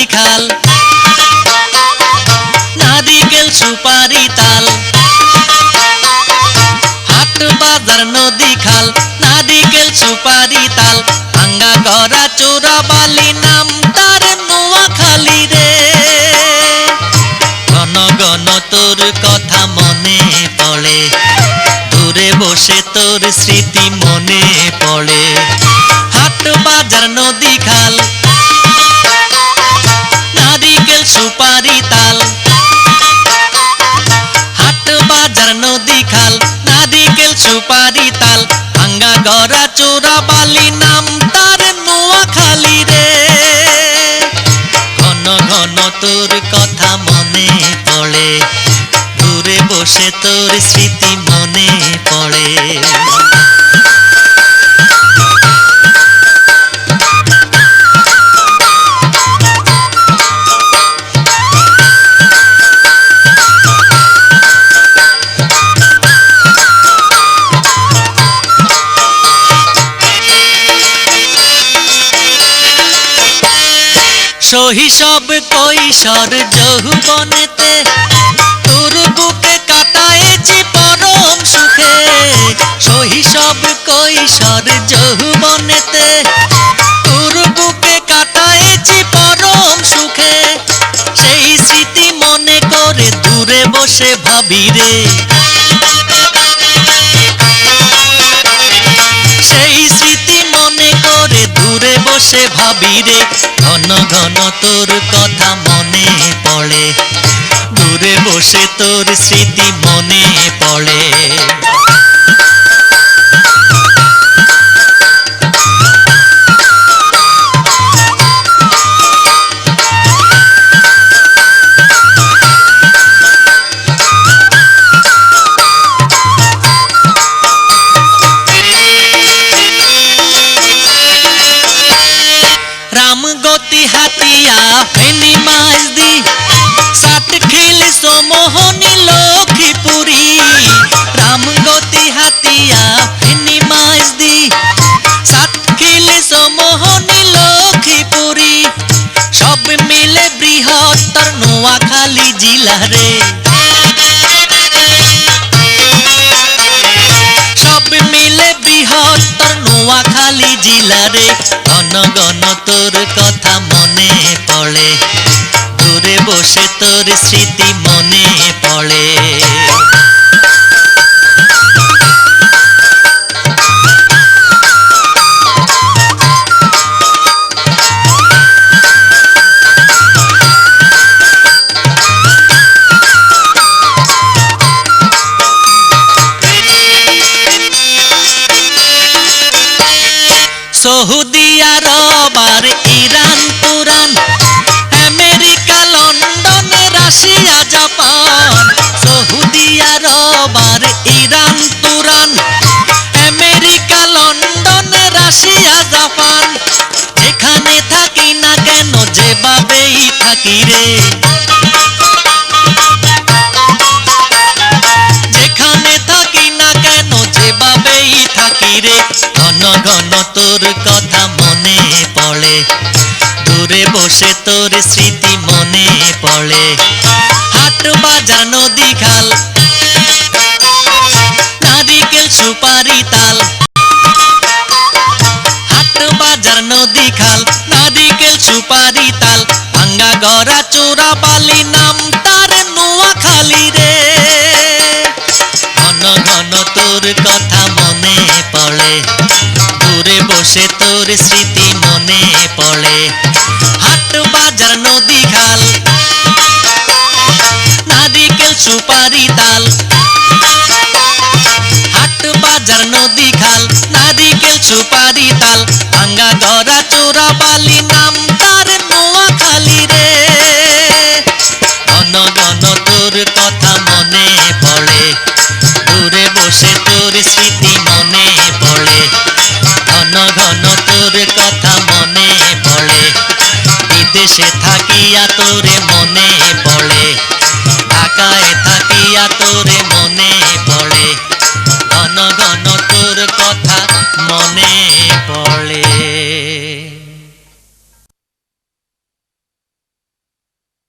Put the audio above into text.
নদী খাল, নারিকেল সুপারি তাল। হাট বাজার নদী খাল, নারিকেল সুপারি তাল, ভাঙ্গা গড়া চোরাবালি নাম তার নোয়াখালী রে। ঘন ঘন তোর কথা মনে পড়ে, দূরে বসে তোর স্মৃতি মনে পড়ে। হাট বাজার নদী খাল, নারিকেল সুপারি তাল। হাট বাজার নদী খাল, নারিকেল সুপারি তাল, ভাঙ্গা গড়া চোরাবালি নাম তার নোয়াখালী রে। ঘন ঘন তোর কথা মনে পড়ে, দূরে বসে তোর স্মৃতি মনে পড়ে। শৈশব কৈশোর যৌবনেতে তোর বুকে কাটায়েছি পরম সুখে। শৈশব কৈশোর যৌবনেতে তোর বুকে কাটায়েছি পরম সুখে। সেই স্মৃতি মনে করে দূরে বসে ভাবি রে, সেই স্মৃতি মনে করে দূরে বসে ভাবি রে। ঘন ঘন তোর কথা মনে পড়ে, দূরে বসে তোর স্মৃতি মনে পড়ে। রামগতি হাতিয়া ফেনী মাঝদি, সাতখিল সমোহনী লক্ষ্মীপুরী। রামগতি হাতিয়া ফেনী মাঝদি, সাতখিল সমোহনী লক্ষ্মীপুরী। সব মিলে বৃহত্তর নোয়াখালী জেলা রে। সব মিলে বৃহত্তর নোয়াখালী জেলা রে। ঘন ঘন তোর কথা মনে পড়ে, দূরে বসে তোর স্মৃতি মনে পড়ে। সৌদি আরব আর Iran Turan, America London Russia Japan. Saudi Arab আর Iran Turan, America London Russia Japan. যেখানে থাকি না কেন যেভাবেই থাকি রে, যেখানে থাকি না কেন যেভাবেই থাকি রে। ঘন ঘন তোর কথা মনে পড়ে, দূরে বসে তোর স্মৃতি মনে পড়ে। হাট বাজার নদী খাল, নারিকেল সুপারি তাল। হাট বাজার নদী খাল, নারিকেল সুপারি তাল, ভাঙ্গা গড়া চোরাবালি নাম তার নোয়াখালী রে। ঘন ঘন তোর কথা মনে পড়ে, দূরে বসে তোর স্মৃতি মনে পড়ে। হাট বাজার নদী খাল, নারিকেল সুপারি তাল। হাট বাজার নদী খাল, নারিকেল সুপারি তাল, ভাঙ্গা গড়া চোরাবালি নাম তার নোয়াখালী রে। ঘন ঘন তোর কথা মনে পড়ে, দূরে বসে তোর স্মৃতি মনে পড়ে। ঘন ঘন তোর কথা মনে পড়ে, বিদেশে থাকিয়া তোরে মনে পড়ে, ঢাকায় থাকিয়া তোরে